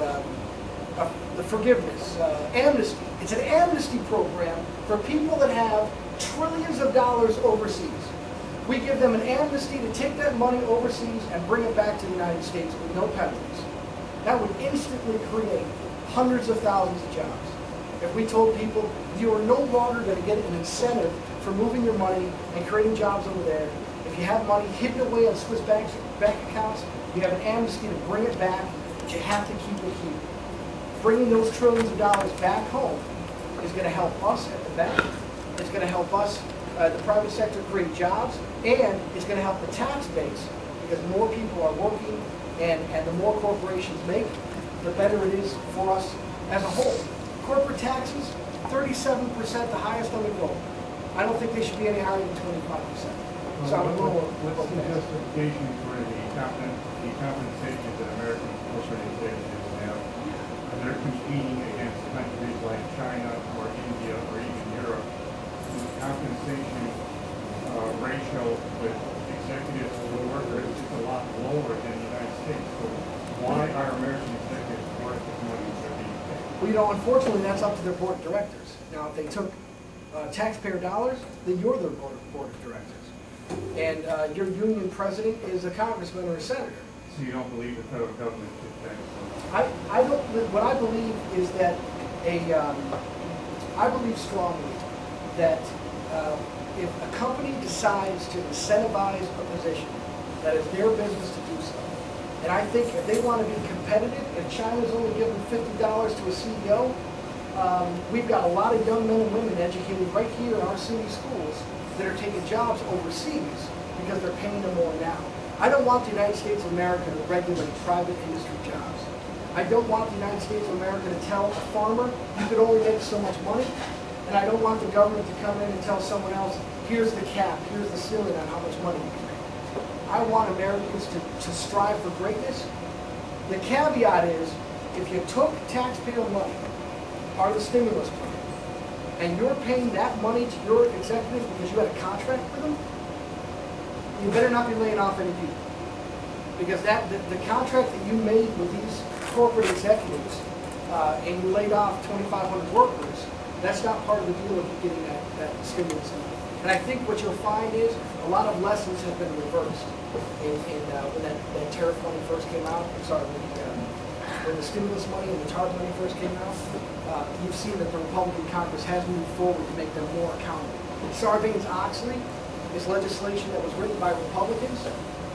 The forgiveness, amnesty. It's an amnesty program for people that have trillions of dollars overseas. We give them an amnesty to take that money overseas and bring it back to the United States with no penalties. That would instantly create hundreds of thousands of jobs. If we told people, you are no longer going to get an incentive for moving your money and creating jobs over there. If you have money hidden away on Swiss bank accounts, you have an amnesty to bring it back, but you have to keep it here. Bringing those trillions of dollars back home is going to help us at the bank. It's going to help us, the private sector, create jobs, and it's going to help the tax base, because more people are working, and the more corporations make, the better it is for us as a whole. Corporate taxes, 37%, the highest on the globe. I don't think they should be any higher than 25%. So I'm a little. What's the justification for the compensation that American corporate executives have? They're competing against countries like China or India or even Europe. The compensation ratio with executives to workers is a lot lower than the United States. So why are American executives worth as much as they're being paid? Well, unfortunately, that's up to their board of directors. Now, if they took taxpayer dollars, then you're their board of directors. And your union president is a congressman or a senator. So you don't believe the federal government should tax them? I don't. What I believe is that I believe strongly that if a company decides to incentivize a position, that is their business to do so. And I think if they want to be competitive, if China's only giving $50 to a CEO, we've got a lot of young men and women educated right here in our city schools that are taking jobs overseas because they're paying them more now. I don't want the United States of America to regulate private industry jobs. I don't want the United States of America to tell a farmer, you could only make so much money. And I don't want the government to come in and tell someone else, here's the cap, here's the ceiling on how much money you can make. I want Americans to strive for greatness. The caveat is, if you took taxpayer money, part of the stimulus plan, and you're paying that money to your executives because you had a contract with them, you better not be laying off any people. Because the contract that you made with these corporate executives, and you laid off 2,500 workers, That's not part of the deal of you getting that stimulus money. And I think what you'll find is a lot of lessons have been reversed. When that tariff money first came out, when the stimulus money and the TARP money first came out, you've seen that the Republican Congress has moved forward to make them more accountable. Sarbanes-Oxley is legislation that was written by Republicans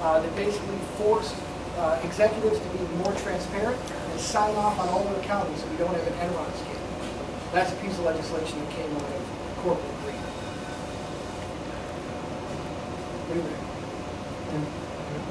that basically forced executives to be more transparent and sign off on all their accounting so we don't have an Enron scandal. That's a piece of legislation that came out of corporate greed. What do you think?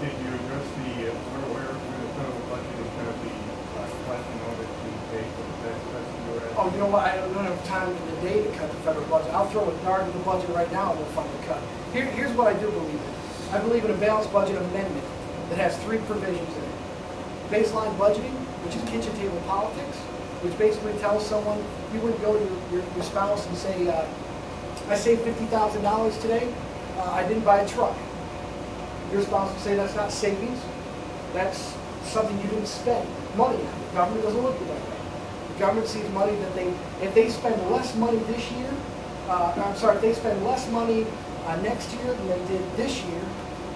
Did you address where the federal budget is going to be cut in order to pay for the tax cuts you were asking? Oh, you know what? I don't have time in the day to cut the federal budget. I'll throw a dart in the budget right now and we'll find a cut. Here's what I do believe in. I believe in a balanced budget amendment that has 3 provisions in it. Baseline budgeting, which is kitchen table politics, which basically tells someone, you wouldn't go to your spouse and say, I saved $50,000 today, I didn't buy a truck. Your spouse would say that's not savings, that's something you didn't spend money on. The government doesn't look at it that way. The government sees money that if they spend less money this year, if they spend less money next year than they did this year,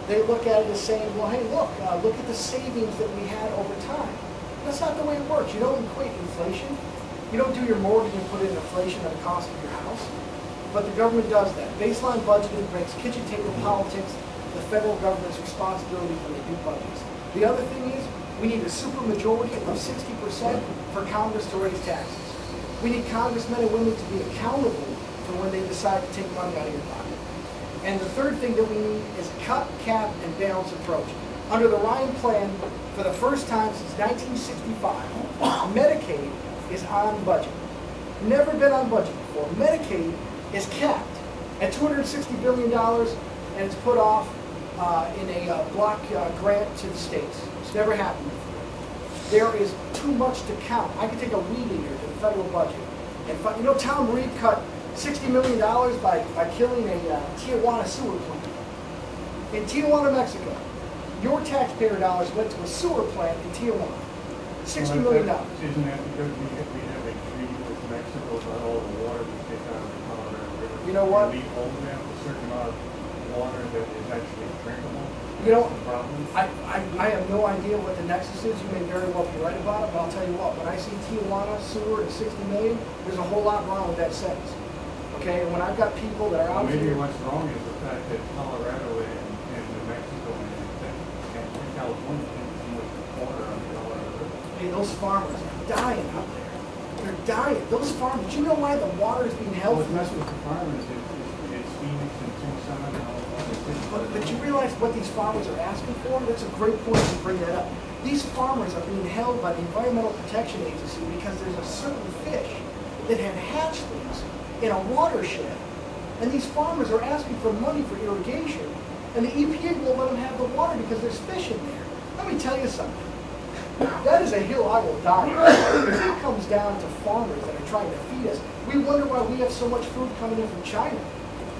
they look at it as saying, well, hey, look at the savings that we had over time. That's not the way it works. You don't equate inflation. You don't do your mortgage and put in inflation on the cost of your house. But the government does that. Baseline budgeting makes kitchen table politics the federal government's responsibility when they do budgets. The other thing is, we need a supermajority of 60% for Congress to raise taxes. We need congressmen and women to be accountable for when they decide to take money out of your pocket. And the third thing that we need is cut, cap, and balance approach. Under the Ryan Plan, for the first time since 1965, Medicaid is on budget. Never been on budget before. Medicaid is capped at $260 billion, and it's put off in a block grant to the states. It's never happened before. There is too much to count. I could take a weed eater to the federal budget. And you know, Tom Reed cut $60 million by killing a Tijuana sewer plant. In Tijuana, Mexico, your taxpayer dollars went to a sewer plant in Tijuana. $60 million. Isn't that because we have a treaty with Mexico about all the water we take out of the Colorado River? You know what? And we owe them a certain amount of water that is actually drinkable. You know, That's the problem. I have no idea what the nexus is. You may very well be right about it, but I'll tell you what, when I see Tijuana sewer at $60 million, there's a whole lot wrong with that sentence. Okay, and when I've got people that are out Maybe here. what's wrong is the fact that Colorado and New Mexico and California didn't see much water on the Colorado River. Hey, those farmers are dying out there. They're dying. Those farmers, do you know why the water is being held? What's messed with the farmers is Phoenix and Tucson and all that. But you realize what these farmers are asking for? That's a great point to bring that up. These farmers are being held by the Environmental Protection Agency because there's a certain fish that have hatchlings in a watershed. And these farmers are asking for money for irrigation, and the EPA won't let them have the water because there's fish in there. Let me tell you something. That is a hill I will die on. If it comes down to farmers that are trying to feed us, we wonder why we have so much food coming in from China.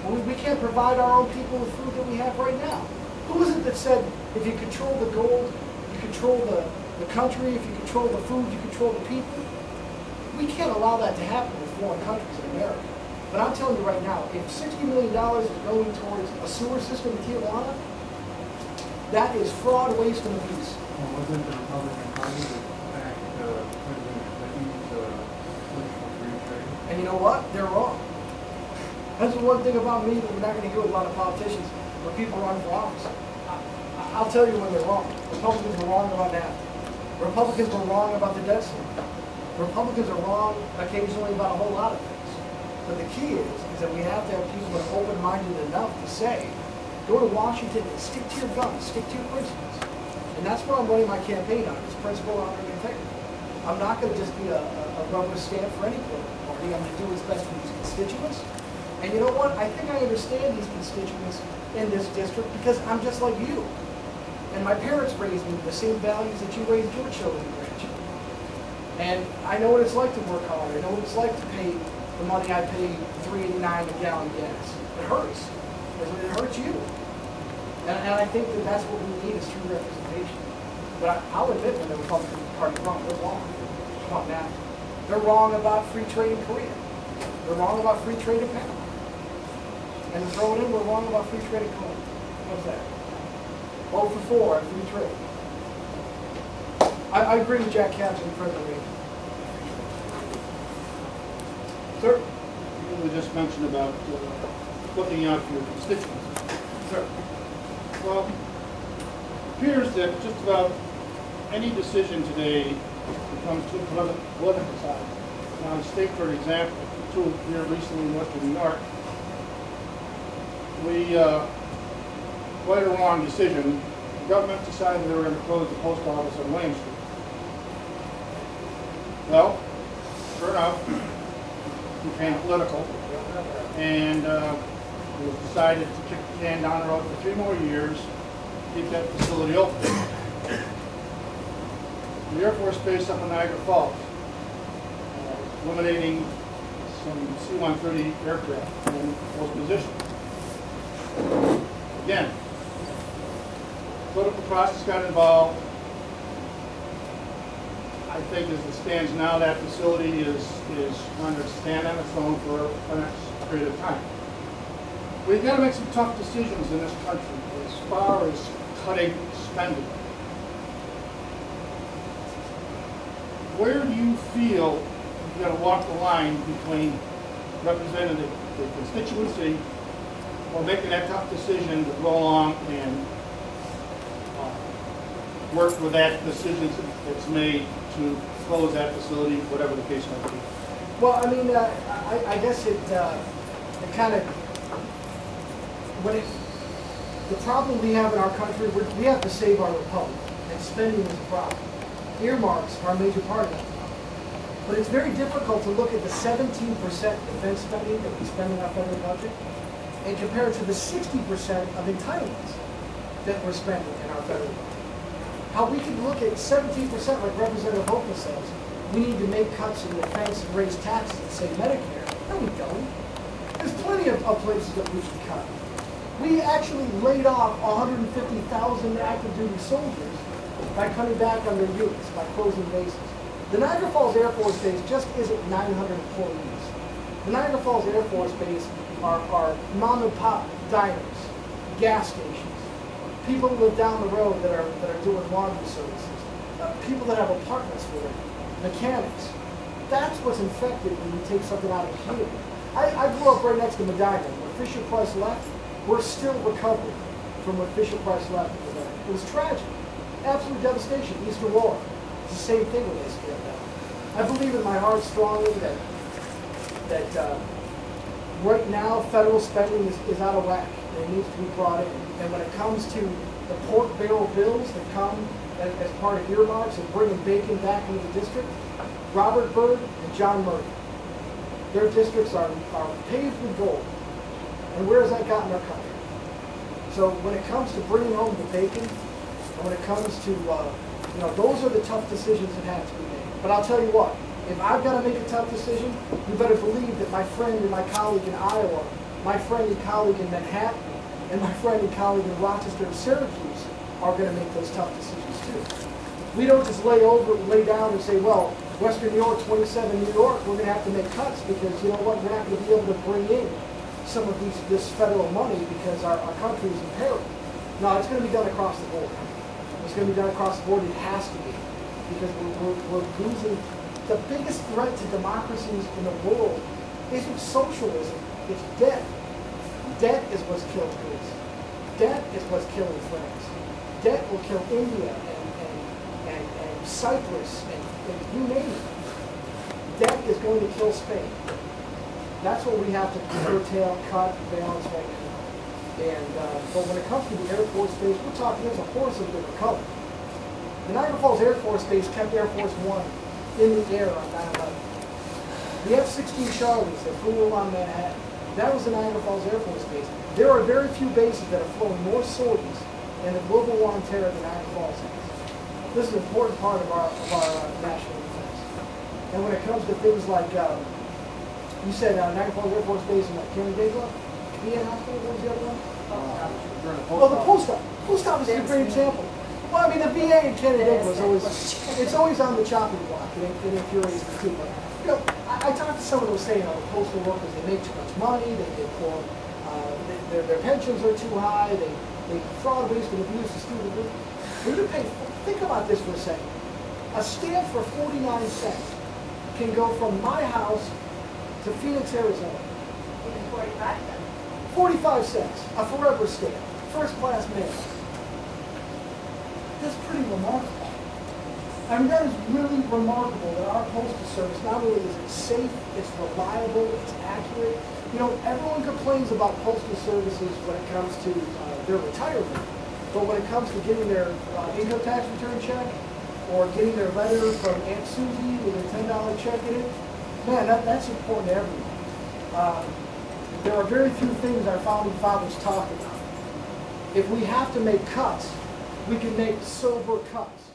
Well, we can't provide our own people with food that we have right now. Who is it that said, if you control the gold, you control the country, if you control the food, you control the people? We can't allow that to happen with foreign countries in America. But I'm telling you right now, if $60 million is going towards a sewer system in Tijuana, that is fraud, waste, and abuse. Well, wasn't the Republican Party that backed President Clinton's political free trade? And you know what? They're wrong. That's the one thing about me that we're not going to hear with a lot of politicians when people run for office. I'll tell you when they're wrong. Republicans were wrong about that. Republicans were wrong about the debt ceiling. Republicans are wrong occasionally about a whole lot of things. But the key is that we have to have people that are open-minded enough to say, go to Washington and stick to your guns, stick to your principles. And that's what I'm running my campaign on, is principle, honor, and integrity. I'm not going to just be a rubber stamp for any political party. I'm going to do what's best for these constituents. And you know what? I think I understand these constituents in this district because I'm just like you. And my parents raised me with the same values that you raised your children and grandchildren. And I know what it's like to work hard. I know what it's like to pay the money I pay, $3.89 a gallon gas. It hurts. It hurts you. And I think that that's what we need is true representation. But I'll admit when the Republican Party wrong, they're wrong. Come on now. They're wrong about free trade in Korea. We're wrong about free trade in Panama. And to throw it in, we're wrong about free trade in Colombia. How's that? 0 for 4 on free trade. I agree with Jack Katz in front of me. Sir? You just mentioned about looking out for your constituents. Sir? Well, it appears that just about any decision today that comes to the political side. Now, the state, for example, two here recently in Western New York, we quite a wrong decision. The government decided they were going to close the post office on William Street. Well, sure enough, it became political, and it was decided to kick the can down the road for 3 more years, keep that facility open. The Air Force Base up in Niagara Falls, eliminating some C-130 aircraft in those positions. Again, political process got involved. I think as it stands now, that facility is going to stand on its own for the next period of time. We've got to make some tough decisions in this country as far as cutting spending. Where do you feel you've got to walk the line between representing the constituency or making that tough decision to go along and work with that decision that's made to close that facility, whatever the case might be? Well, I mean, I guess it kind of, the problem we have in our country, we have to save our republic, and spending is a problem. Earmarks are a major part of that problem. But it's very difficult to look at the 17% defense spending that we spend in our federal budget and compare it to the 60% of entitlements that we're spending in our federal budget. How we can look at 17%, like Representative Hochul says, we need to make cuts in defense and raise taxes and say Medicare. No, we don't. There's plenty of places that we can cut. We actually laid off 150,000 active duty soldiers by cutting back on their units, by closing bases. The Niagara Falls Air Force Base just isn't 900 employees. The Niagara Falls Air Force Base are mom and pop diners, gas stations, people who live down the road that are doing laundry services, people that have apartments for them, mechanics. That's what's infected when you take something out of the community. I grew up right next to Medina. When Fisher Price left, we're still recovering from when Fisher Price left. It was tragic. Absolute devastation. East Aurora. It's the same thing when they scaled down. I believe in my heart strongly that right now federal spending is out of whack and it needs to be brought in. And when it comes to the pork barrel bills that come as part of earmarks and bringing bacon back into the district, Robert Byrd and John Murray, their districts are paved with gold. And where has that gotten our country? So when it comes to bringing home the bacon, and when it comes to, those are the tough decisions that have to be made. But I'll tell you what, if I've got to make a tough decision, you better believe that my friend and my colleague in Iowa, my friend and colleague in Manhattan, and my friend and colleague in Rochester and Syracuse are going to make those tough decisions too. We don't just lay down and say, well, Western New York, 27 New York, we're going to have to make cuts because, you know what, we're not going to be able to bring in some of this federal money because our country is in peril. No, it's going to be done across the board. It's going to be done across the board. It has to be because we're losing. The biggest threat to democracies in the world isn't socialism, it's debt. Debt is what's killed Greece. Debt is what's killing France. Debt will kill India and Cyprus and you name it. Debt is going to kill Spain. That's what we have to curtail, cut, balance right now. And but when it comes to the Air Force Base, we're talking there's a horse of different color. The Niagara Falls Air Force Base kept Air Force One in the air on 9/11. The F-16 Charlies that flew around Manhattan, that was the Niagara Falls Air Force Base. There are very few bases that have flown more sorties in the global war on terror than Niagara Falls has. This is an important part of our national defense. And when it comes to things like, you said Niagara Falls Air Force Base in Canandaigua, VA Hospital, what was the other one? The post office. Post office is a great example. Well, I mean, the VA in Canandaigua is always, it's always on the chopping block. It infuriates me too. But, I talked to someone who was saying, the postal workers, they make too much money, they get poor, their pensions are too high, they fraud, waste, and abuse the student. When you pay, think about this for a second. A stamp for 49 cents can go from my house to Phoenix, Arizona. Even 45 cents. 45 cents, a forever stamp, first class mail. That's pretty remarkable. I mean, that is really remarkable that our postal service, not only is it safe, it's reliable, it's accurate. You know, everyone complains about postal services when it comes to their retirement, but when it comes to getting their income tax return check or getting their letter from Aunt Susie with a $10 check in it, man, that's important to everyone. There are very few things our founding fathers talked about. If we have to make cuts, we can make sober cuts.